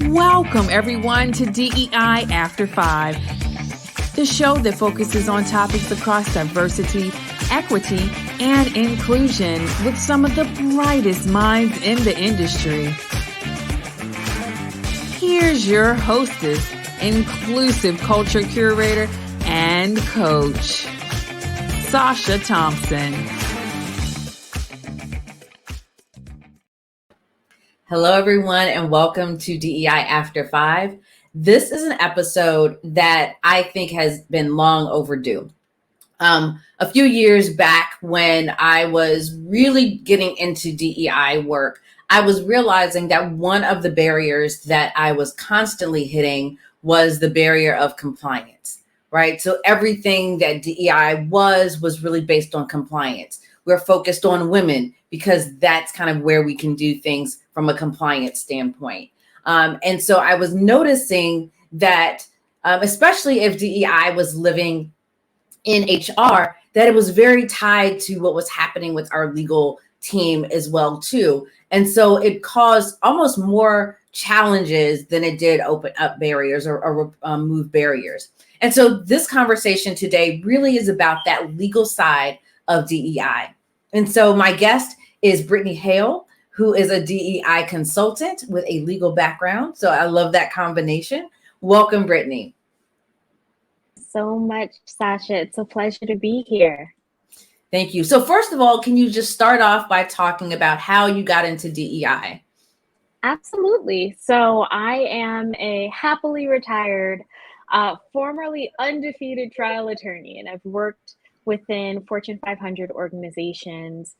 Welcome, everyone, to DEI After 5, the show that focuses on topics across diversity, equity, and inclusion with some of the brightest minds in the industry. Here's your hostess, inclusive culture curator, and coach, Sacha Thompson. Hello, everyone, and welcome to DEI After 5. This is an episode that I think has been long overdue. A few years back when I was really getting into DEI work, I was realizing that one of the barriers that I was constantly hitting was the barrier of compliance, right? So everything that DEI was really based on compliance. We're focused on women because that's kind of where we can do things from a compliance standpoint. And so I was noticing that, especially if DEI was living in HR, that it was very tied to what was happening with our legal team as well, too. And so it caused almost more challenges than it did open up barriers or move barriers. And so this conversation today really is about that legal side of DEI. And so my guest is Brittany Hale, who is a DEI consultant with a legal background. So I love that combination. Welcome, Brittany. So much, Sacha. It's a pleasure to be here. Thank you. So first of all, can you just start off by talking about how you got into DEI? Absolutely. So I am a happily retired, formerly undefeated trial attorney, and I've worked within Fortune 500 organizations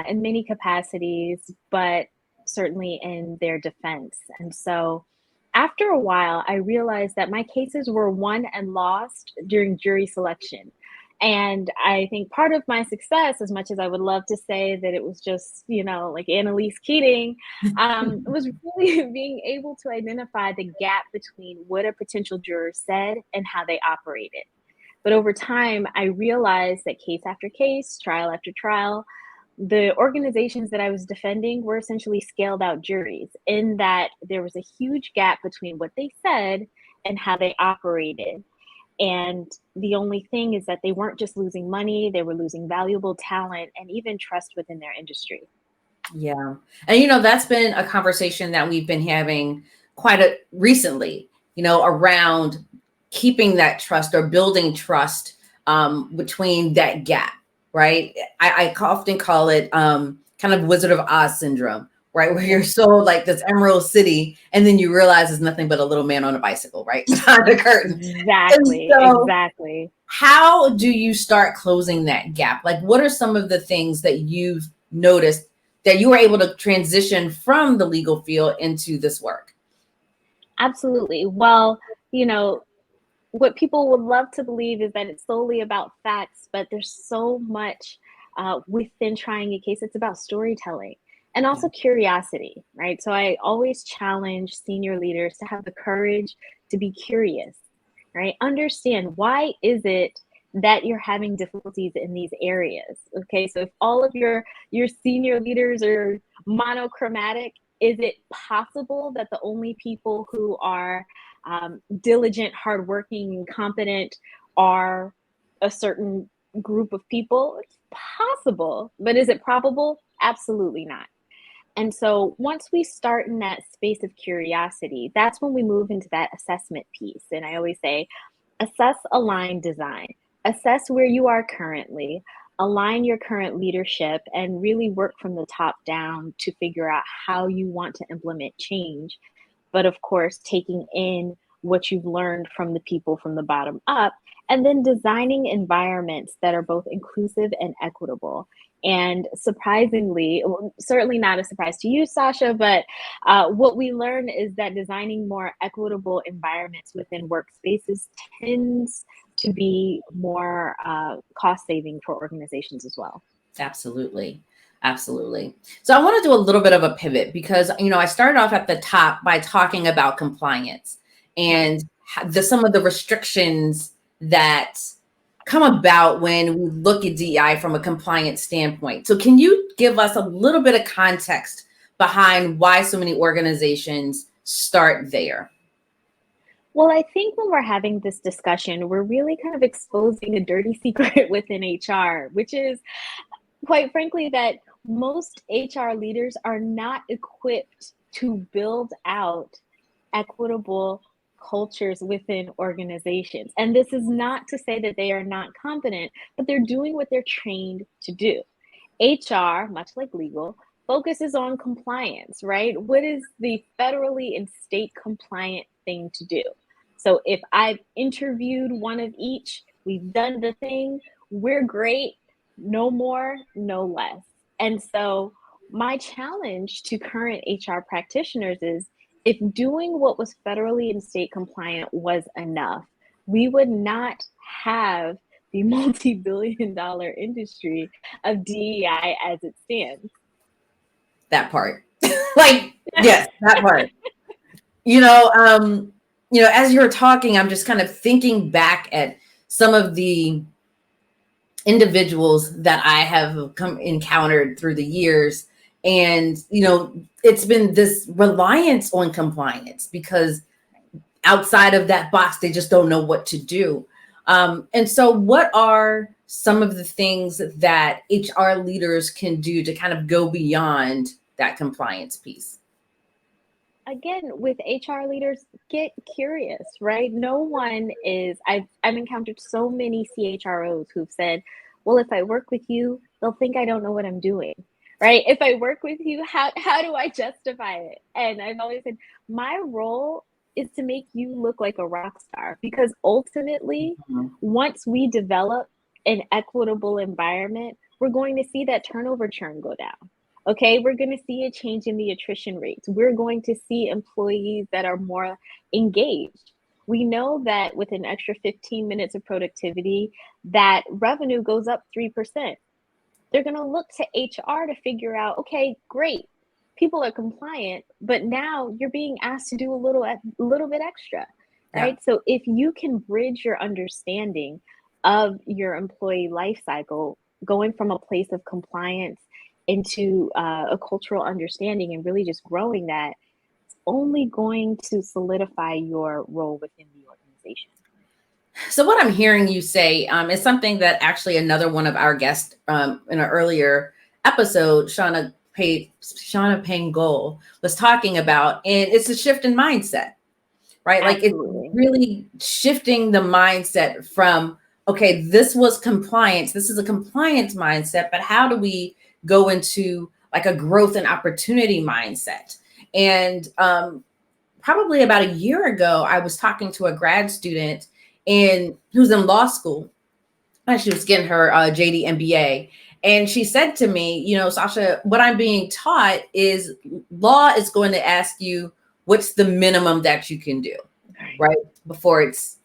in many capacities, but certainly in their defense. And so after a while, I realized that my cases were won and lost during jury selection. And I think part of my success, as much as I would love to say that it was just, like Annalise Keating, was really being able to identify the gap between what a potential juror said and how they operated. But over time, I realized that case after case, trial after trial, the organizations that I was defending were essentially scaled out juries, in that there was a huge gap between what they said and how they operated. And the only thing is that they weren't just losing money, they were losing valuable talent and even trust within their industry. Yeah. And, that's been a conversation that we've been having quite recently, around keeping that trust or building trust between that gap, right? I often call it kind of Wizard of Oz syndrome, right? Where you're so like this Emerald City, and then you realize it's nothing but a little man on a bicycle, right? Behind the curtain. Exactly. How do you start closing that gap? Like, what are some of the things that you've noticed that you were able to transition from the legal field into this work? Absolutely. Well, what people would love to believe is that it's solely about facts, but there's so much within trying a case. It's about storytelling and also curiosity, right? So I always challenge senior leaders to have the courage to be curious, right? Understand, why is it that you're having difficulties in these areas? Okay, so if all of your senior leaders are monochromatic, is it possible that the only people who are diligent, hardworking, competent are a certain group of people? It's possible, but is it probable? Absolutely not. And so once we start in that space of curiosity, that's when we move into that assessment piece. And I always say, assess, align, design. Assess where you are currently, align your current leadership, and really work from the top down to figure out how you want to implement change. But of course, taking in what you've learned from the people from the bottom up, and then designing environments that are both inclusive and equitable. And surprisingly, certainly not a surprise to you, Sacha, but what we learn is that designing more equitable environments within workspaces tends to be more cost saving for organizations as well. Absolutely. So I want to do a little bit of a pivot because, I started off at the top by talking about compliance and some of the restrictions that come about when we look at DEI from a compliance standpoint. So can you give us a little bit of context behind why so many organizations start there? Well, I think when we're having this discussion, we're really kind of exposing a dirty secret within HR, which is, quite frankly, that most HR leaders are not equipped to build out equitable cultures within organizations. And this is not to say that they are not competent, but they're doing what they're trained to do. HR, much like legal, focuses on compliance, right? What is the federally and state compliant thing to do? So if I've interviewed one of each, we've done the thing, we're great, no more, no less. And so my challenge to current HR practitioners is, if doing what was federally and state compliant was enough, we would not have the multi-billion dollar industry of DEI as it stands. That part. Like, yes, that part. As you're talking, I'm just kind of thinking back at some of the individuals that I have encountered through the years. And, it's been this reliance on compliance because outside of that box, they just don't know what to do. And so what are some of the things that HR leaders can do to kind of go beyond that compliance piece? Again, with HR leaders, get curious, right? No one is, I've encountered so many CHROs who've said, well, if I work with you, they'll think I don't know what I'm doing, right? If I work with you, how do I justify it? And I've always said, my role is to make you look like a rock star, because ultimately, once we develop an equitable environment, we're going to see that turnover churn go down. Okay, we're going to see a change in the attrition rates. We're going to see employees that are more engaged. We know that with an extra 15 minutes of productivity, that revenue goes up 3%. They're going to look to HR to figure out, okay, great, people are compliant, but now you're being asked to do a little bit extra, right? Yeah. So if you can bridge your understanding of your employee life cycle, going from a place of compliance into a cultural understanding and really just growing that, it's only going to solidify your role within the organization. So what I'm hearing you say is something that actually another one of our guests in an earlier episode, Shauna Pangol, was talking about, and it's a shift in mindset, right? Absolutely. Like it's really shifting the mindset from, okay, this was compliance. This is a compliance mindset, but how do we go into like a growth and opportunity mindset? And probably about a year ago, I was talking to a grad student who's in law school. And she was getting her JD MBA. And she said to me, Sacha, what I'm being taught is law is going to ask you, what's the minimum that you can do, right? Before it's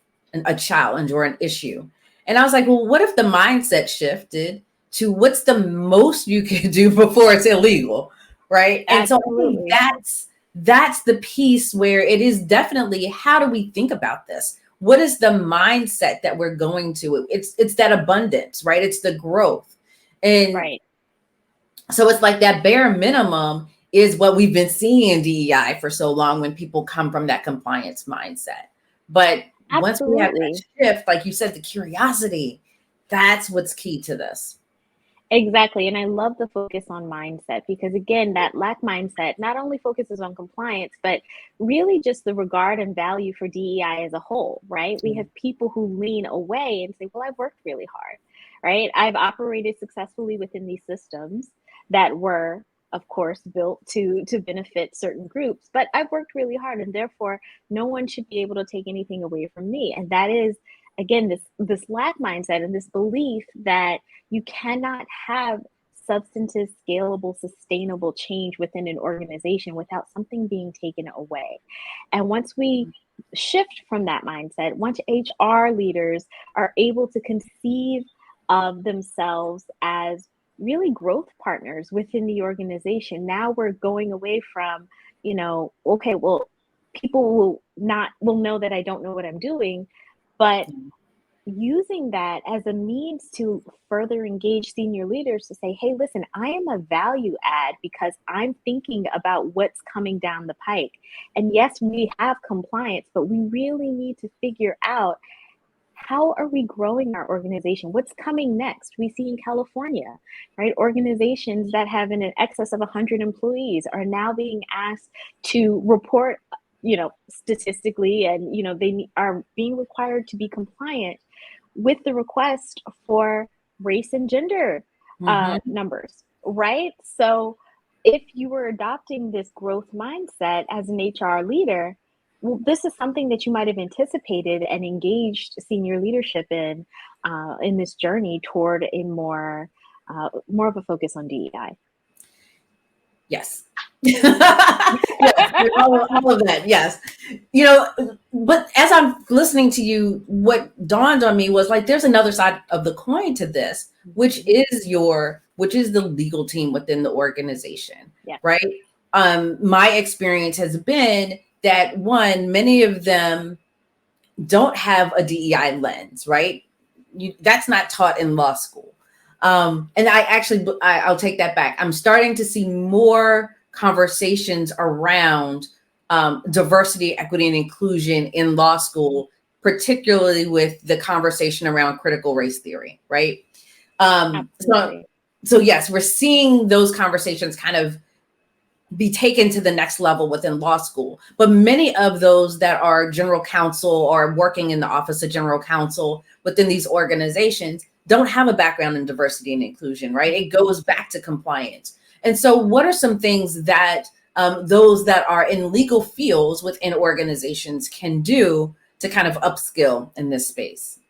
a challenge or an issue. And I was like, well, what if the mindset shifted to what's the most you can do before it's illegal, right? Absolutely. And so I think that's the piece where it is definitely, how do we think about this? What is the mindset that we're going to? It's that abundance, right? It's the growth. And right. So it's like that bare minimum is what we've been seeing in DEI for so long when people come from that compliance mindset. But once we have that shift, like you said, the curiosity, that's what's key to this. Exactly. And I love the focus on mindset, because again, that lack mindset not only focuses on compliance, but really just the regard and value for DEI as a whole, right? We have people who lean away and say, well, I've worked really hard, right? I've operated successfully within these systems that were, of course, built to benefit certain groups, but I've worked really hard, and therefore no one should be able to take anything away from me. And that is, again, this lack mindset and this belief that you cannot have substantive, scalable, sustainable change within an organization without something being taken away. And once we shift from that mindset, once HR leaders are able to conceive of themselves as really growth partners within the organization, now we're going away from, okay, well, people will know that I don't know what I'm doing, but using that as a means to further engage senior leaders to say, hey, listen, I am a value add because I'm thinking about what's coming down the pike. And yes, we have compliance, but we really need to figure out, how are we growing our organization? What's coming next? We see in California, right? Organizations that have in excess of 100 employees are now being asked to report, statistically, and, they are being required to be compliant with the request for race and gender numbers, right? So if you were adopting this growth mindset as an HR leader, well, this is something that you might have anticipated and engaged senior leadership in this journey toward a more of a focus on DEI. Yes. Yes, all of that. Yes. But as I'm listening to you, what dawned on me was like, there's another side of the coin to this, which is the legal team within the organization. Yeah. Right. My experience has been that many of them don't have a DEI lens, right? That's not taught in law school. And I'll take that back. I'm starting to see more conversations around diversity, equity, and inclusion in law school, particularly with the conversation around critical race theory, right? So yes, we're seeing those conversations kind of be taken to the next level within law school. But many of those that are general counsel or working in the office of general counsel within these organizations don't have a background in diversity and inclusion, right? It goes back to compliance. And so what are some things that those that are in legal fields within organizations can do to kind of upskill in this space?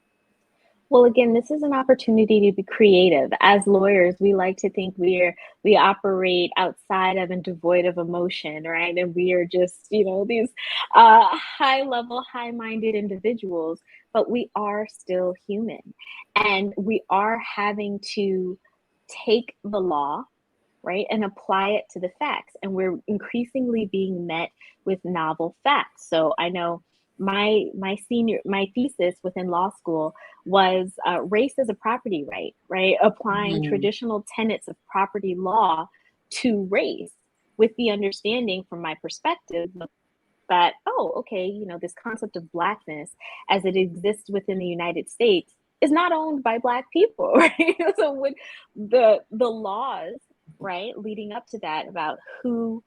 Well, again, this is an opportunity to be creative. As lawyers, we like to think we operate outside of and devoid of emotion, right? And we are just, these high-level, high-minded individuals, but we are still human. And we are having to take the law, right, and apply it to the facts. And we're increasingly being met with novel facts. So I know my thesis within law school was race as a property right? Applying traditional tenets of property law to race, with the understanding from my perspective that, this concept of Blackness as it exists within the United States is not owned by Black people, right? So with the laws, right, leading up to that about who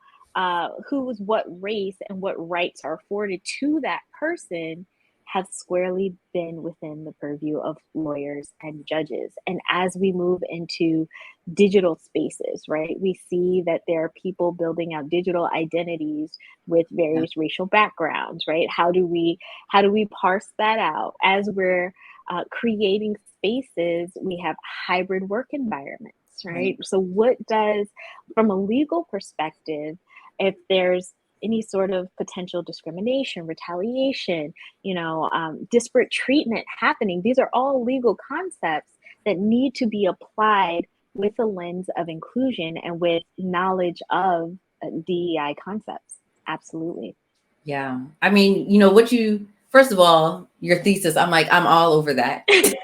is what race and what rights are afforded to that person have squarely been within the purview of lawyers and judges. And as we move into digital spaces, right, we see that there are people building out digital identities with various racial backgrounds, right? How do we parse that out? As we're creating spaces, we have hybrid work environments, right? So what does, from a legal perspective, if there's any sort of potential discrimination, retaliation, disparate treatment happening, these are all legal concepts that need to be applied with a lens of inclusion and with knowledge of DEI concepts. Absolutely. Yeah. I mean, first of all, your thesis, I'm all over that. Because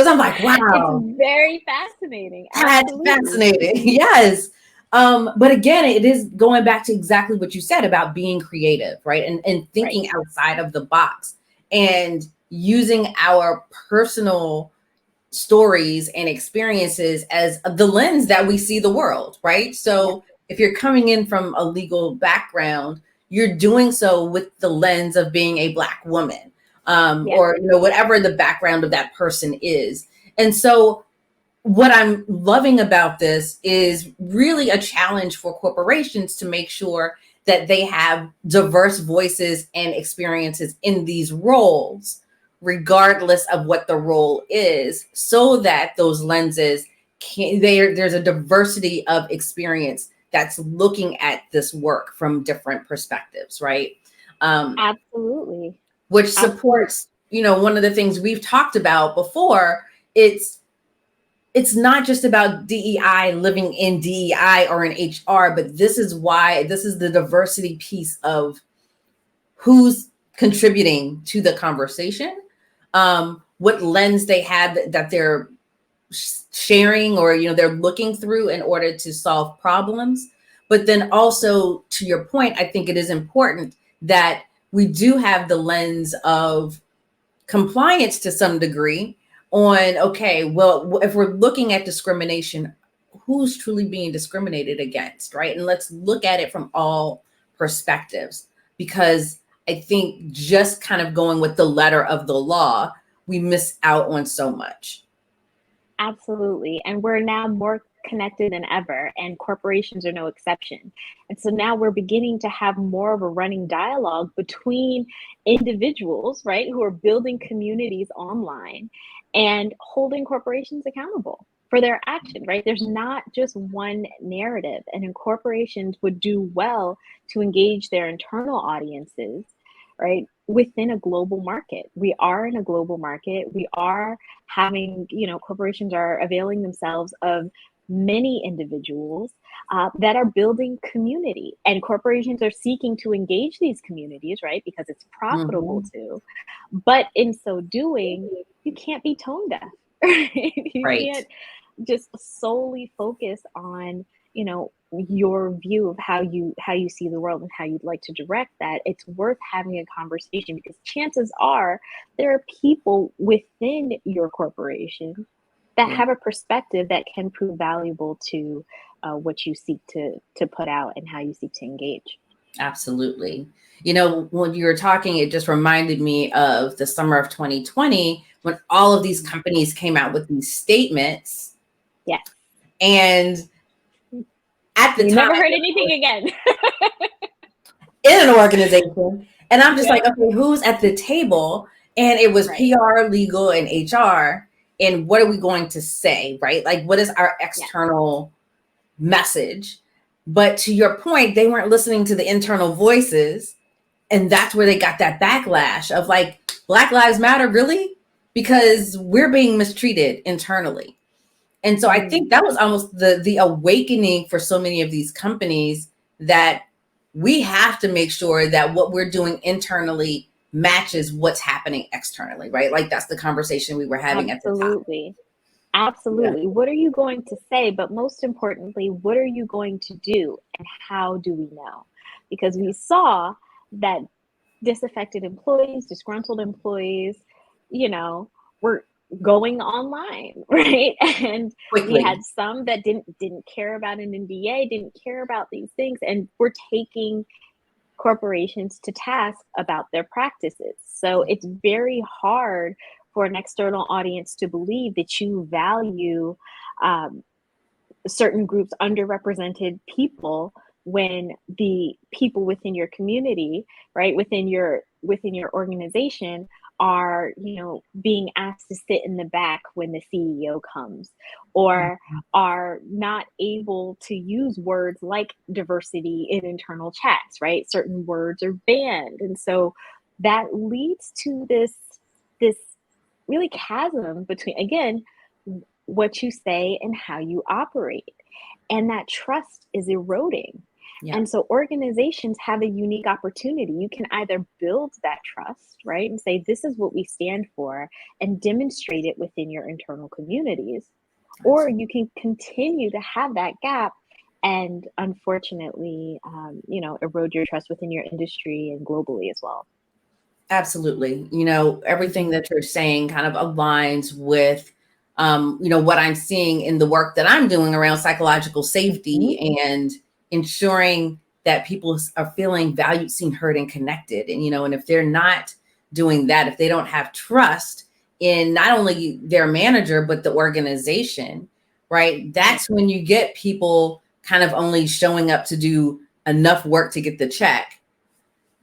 I'm like, wow. It's very fascinating. That's fascinating. Yes. But again, it is going back to exactly what you said about being creative, right? And thinking outside of the box and using our personal stories and experiences as the lens that we see the world, right? So if you're coming in from a legal background, you're doing so with the lens of being a Black woman, or whatever the background of that person is. And so what I'm loving about this is really a challenge for corporations to make sure that they have diverse voices and experiences in these roles, regardless of what the role is, so that those lenses there's a diversity of experience that's looking at this work from different perspectives, right? Absolutely. Which supports, one of the things we've talked about before, it's not just about DEI living in DEI or in HR, but this is the diversity piece of who's contributing to the conversation, what lens they have that they're sharing, or they're looking through in order to solve problems. But then also, to your point, I think it is important that we do have the lens of compliance to some degree on, okay, well, if we're looking at discrimination, who's truly being discriminated against, right? And let's look at it from all perspectives, because I think just kind of going with the letter of the law, we miss out on so much. Absolutely. And we're now more connected than ever, and corporations are no exception. And so now we're beginning to have more of a running dialogue between individuals, right, who are building communities online and holding corporations accountable for their action, right? There's not just one narrative, and corporations would do well to engage their internal audiences, right, within a global market. We are in a global market. We are having, corporations are availing themselves of many individuals that are building community, and corporations are seeking to engage these communities, right, because it's profitable too. But in so doing, you can't be tone deaf. Right? You can't just solely focus on your view of how you see the world and how you'd like to direct that. It's worth having a conversation, because chances are there are people within your corporation that have a perspective that can prove valuable to what you seek to put out and how you seek to engage. Absolutely. When you were talking, it just reminded me of the summer of 2020, when all of these companies came out with these statements. Yeah. And at the time, never heard anything again in an organization. And I'm just like, okay, who's at the table? And it was PR, legal, and HR. And what are we going to say, right? Like, what is our external message? But to your point, they weren't listening to the internal voices. And that's where they got that backlash of like, Black Lives Matter, really? Because we're being mistreated internally. And so I think that was almost the awakening for so many of these companies, that we have to make sure that what we're doing internally matches what's happening externally, right? Like, that's the conversation we were having at the top. Absolutely. Yeah. What are you going to say? But most importantly, what are you going to do, and how do we know? Because we saw that disaffected employees, disgruntled employees, were going online, right? And quickly, we had some that didn't care about an NDA, didn't care about these things, and were taking corporations to task about their practices. So it's very hard for an external audience to believe that you value certain groups, underrepresented people, when the people within your community, right, within your organization, are being asked to sit in the back when the CEO comes, or are not able to use words like diversity in internal chats, right? Certain words are banned. And so that leads to this really chasm between, again, what you say and how you operate. And that trust is eroding. Yeah. And so organizations have a unique opportunity. You can either build that trust, right, and say, this is what we stand for, and demonstrate it within your internal communities, or you can continue to have that gap and, unfortunately, erode your trust within your industry and globally as well. Absolutely. Everything that you're saying kind of aligns with, what I'm seeing in the work that I'm doing around psychological safety and ensuring that people are feeling valued, seen, heard, and connected. And, and if they're not doing that, if they don't have trust in not only their manager, but the organization, right? That's when you get people kind of only showing up to do enough work to get the check,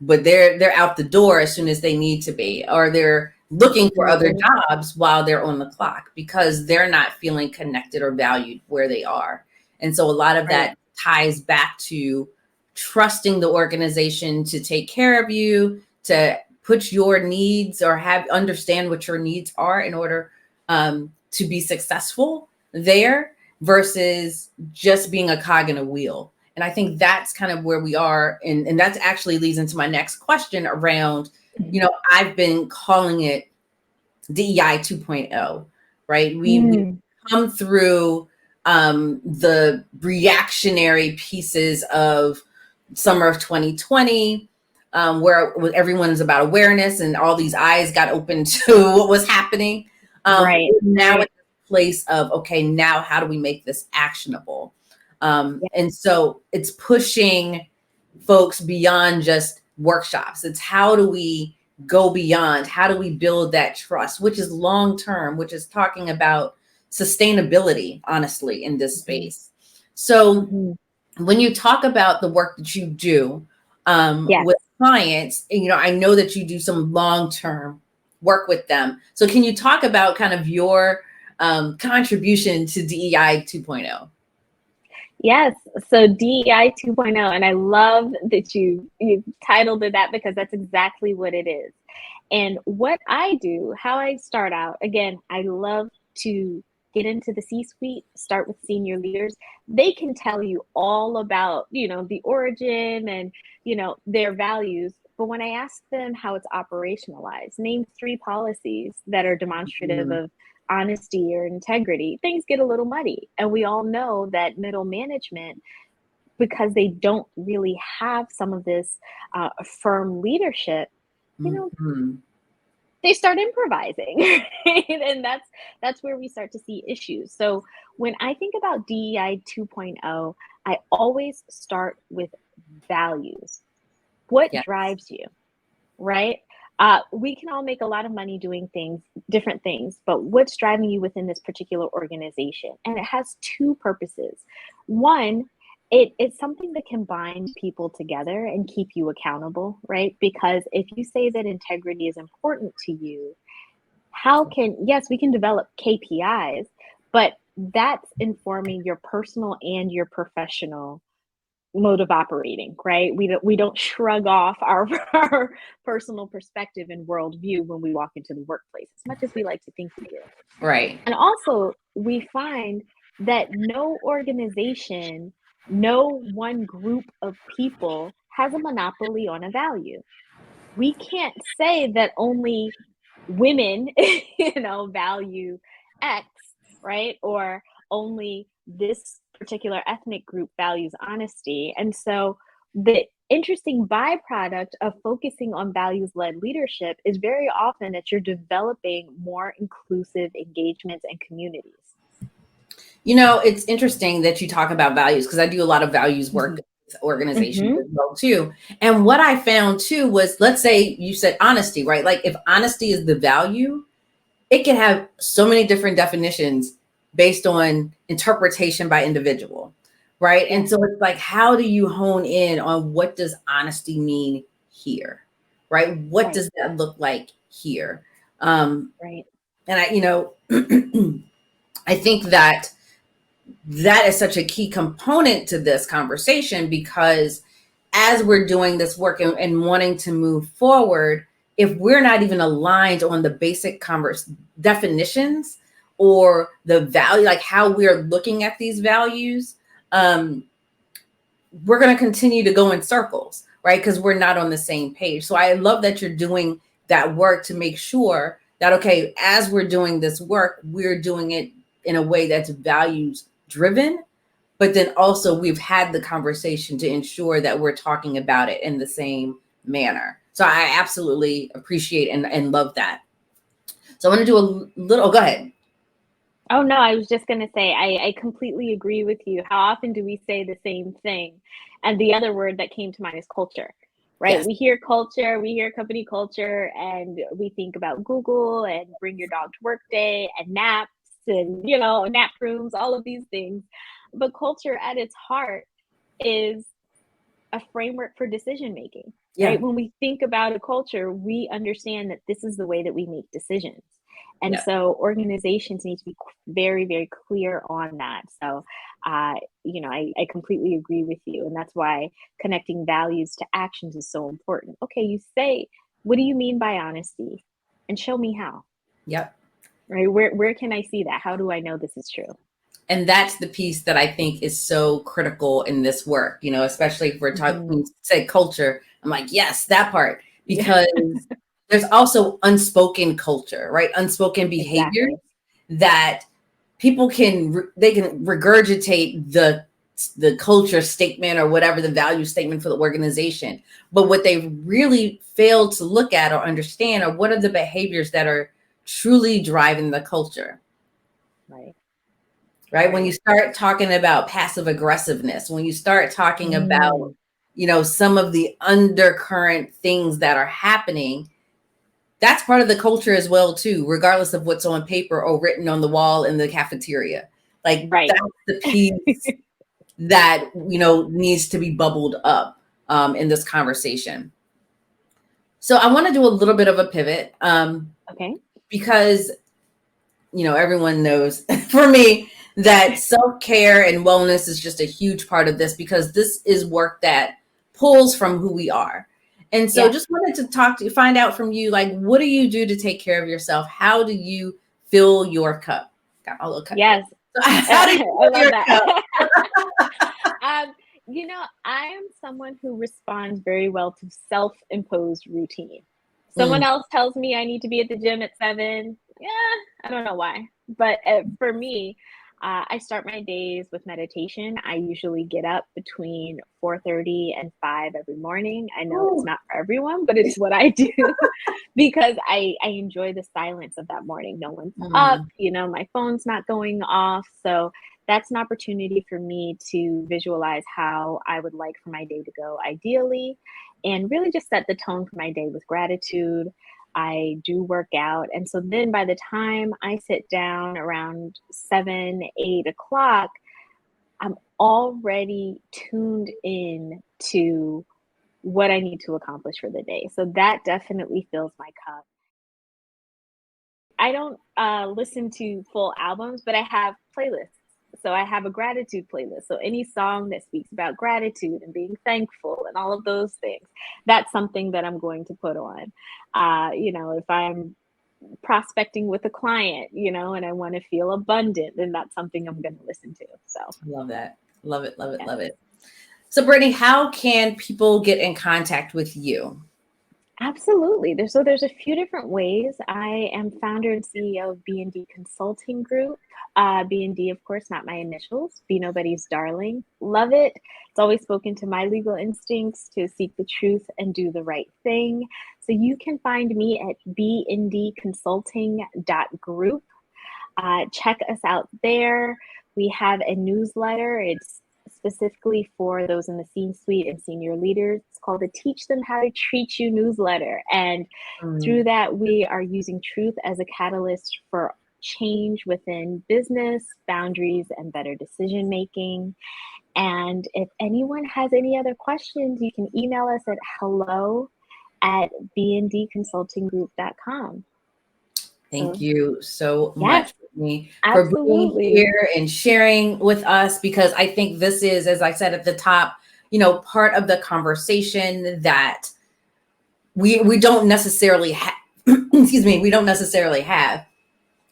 but they're out the door as soon as they need to be, or they're looking for other jobs while they're on the clock, because they're not feeling connected or valued where they are. And so a lot of that ties back to trusting the organization to take care of you, to put your needs, or understand what your needs are in order to be successful there, versus just being a cog in a wheel. And I think that's kind of where we are. And that actually leads into my next question around, I've been calling it DEI 2.0, right? We come through the reactionary pieces of summer of 2020, where everyone's about awareness and all these eyes got open to what was happening. Right. Now it's a place of, okay, now how do we make this actionable? And so it's pushing folks beyond just workshops. It's how do we go beyond? How do we build that trust, which is long term, which is talking about sustainability, honestly, in this space. So when you talk about the work that you do with clients, and, I know that you do some long-term work with them. So can you talk about kind of your contribution to DEI 2.0? Yes. So DEI 2.0, and I love that you titled it that, because that's exactly what it is. And what I do, how I start out, again, I love to get into the C-suite, start with senior leaders. They can tell you all about, the origin and, their values. But when I ask them how it's operationalized, name 3 policies that are demonstrative of honesty or integrity, things get a little muddy. And we all know that middle management, because they don't really have some of this firm leadership, they start improvising, right? And that's where we start to see issues. So when I think about DEI 2.0, I always start with values. What drives you, right? We can all make a lot of money doing different things, but what's driving you within this particular organization? And it has 2 purposes. One, it's something that can bind people together and keep you accountable, right? Because if you say that integrity is important to you, we can develop KPIs, but that's informing your personal and your professional mode of operating, right? We don't shrug off our personal perspective and worldview when we walk into the workplace, as much as we like to think we do. Right. And also, we find that no organization, no one group of people has a monopoly on a value. We can't say that only women, value X, right? Or only this particular ethnic group values honesty. And so the interesting byproduct of focusing on values-led leadership is very often that you're developing more inclusive engagements and communities. It's interesting that you talk about values, because I do a lot of values work with organizations as well too. And what I found too was, let's say you said honesty, right? Like if honesty is the value, it can have so many different definitions based on interpretation by individual, right? And so it's like, how do you hone in on what does honesty mean here, right? What does that look like here? Right. And I think that is such a key component to this conversation, because as we're doing this work and wanting to move forward, if we're not even aligned on the basic definitions or the value, like how we're looking at these values, we're going to continue to go in circles, right? Because we're not on the same page. So I love that you're doing that work to make sure that, okay, as we're doing this work, we're doing it in a way that's values driven, but then also we've had the conversation to ensure that we're talking about it in the same manner. So I absolutely appreciate and love that. So I want to do a little, go ahead. Oh, no, I was just going to say, I completely agree with you. How often do we say the same thing? And the other word that came to mind is culture, right? Yes. We hear culture, we hear company culture, and we think about Google and bring your dog to work day and naps and, nap rooms, all of these things. But culture at its heart is a framework for decision making, right? When we think about a culture, we understand that this is the way that we make decisions. And so organizations need to be very, very clear on that. So, I completely agree with you. And that's why connecting values to actions is so important. Okay, you say, what do you mean by honesty? And show me how. Yep. Right? Where can I see that? How do I know this is true? And that's the piece that I think is so critical in this work, especially if we're talking, say culture. I'm like, yes, that part, because there's also unspoken culture, right? Unspoken behaviors that people can regurgitate the culture statement or whatever the value statement for the organization. But what they really fail to look at or understand are what are the behaviors that are truly driving the culture. Right. When you start talking about passive aggressiveness, when you start talking about, some of the undercurrent things that are happening, that's part of the culture as well, too, regardless of what's on paper or written on the wall in the cafeteria. Like that's the piece that, needs to be bubbled up in this conversation. So I want to do a little bit of a pivot. Because, everyone knows for me that self-care and wellness is just a huge part of this, because this is work that pulls from who we are. And so just wanted to find out from you, like, what do you do to take care of yourself? How do you fill your cup? Got a little cup. Yes. So how do you fill your cup? I am someone who responds very well to self-imposed routine. Someone else tells me I need to be at the gym at 7. Yeah, I don't know why. But for me, I start my days with meditation. I usually get up between 4:30 and 5 every morning. I know it's not for everyone, but it's what I do because I enjoy the silence of that morning. No one's up, my phone's not going off. So that's an opportunity for me to visualize how I would like for my day to go ideally, and really just set the tone for my day with gratitude. I do work out. And so then by the time I sit down around 7, 8 o'clock, I'm already tuned in to what I need to accomplish for the day. So that definitely fills my cup. I don't listen to full albums, but I have playlists. So I have a gratitude playlist. So any song that speaks about gratitude and being thankful and all of those things, that's something that I'm going to put on. If I'm prospecting with a client, and I want to feel abundant, then that's something I'm going to listen to. So I love that. Love it. Love it. Love it. So Brittany, how can people get in contact with you? Absolutely. There's a few different ways. I am founder and CEO of B&D Consulting Group. B&D, of course, not my initials. Be Nobody's Darling. Love it. It's always spoken to my legal instincts to seek the truth and do the right thing. So you can find me at bndconsulting.group. Check us out there. We have a newsletter. It's specifically for those in the C-suite and senior leaders. It's called the Teach Them How to Treat You newsletter. And through that, we are using truth as a catalyst for change within business, boundaries, and better decision making. And if anyone has any other questions, you can email us at hello@bndconsultinggroup.com. Thank you so much, Brittany, for being here and sharing with us, because I think this is, as I said at the top, part of the conversation that we don't necessarily have. We don't necessarily have.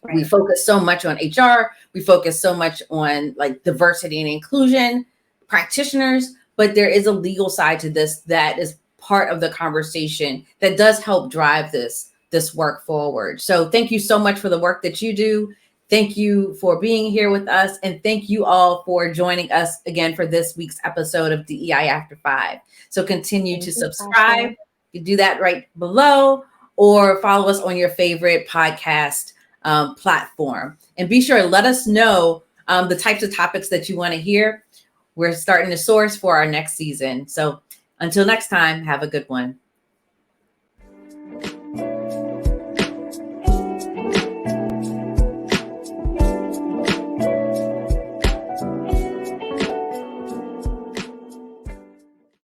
Right. We focus so much on HR. We focus so much on like diversity and inclusion practitioners, but there is a legal side to this that is part of the conversation that does help drive this work forward. So thank you so much for the work that you do. Thank you for being here with us. And thank you all for joining us again for this week's episode of DEI After 5. So continue to subscribe. You do that right below, or follow us on your favorite podcast platform. And be sure to let us know the types of topics that you want to hear. We're starting to source for our next season. So until next time, have a good one.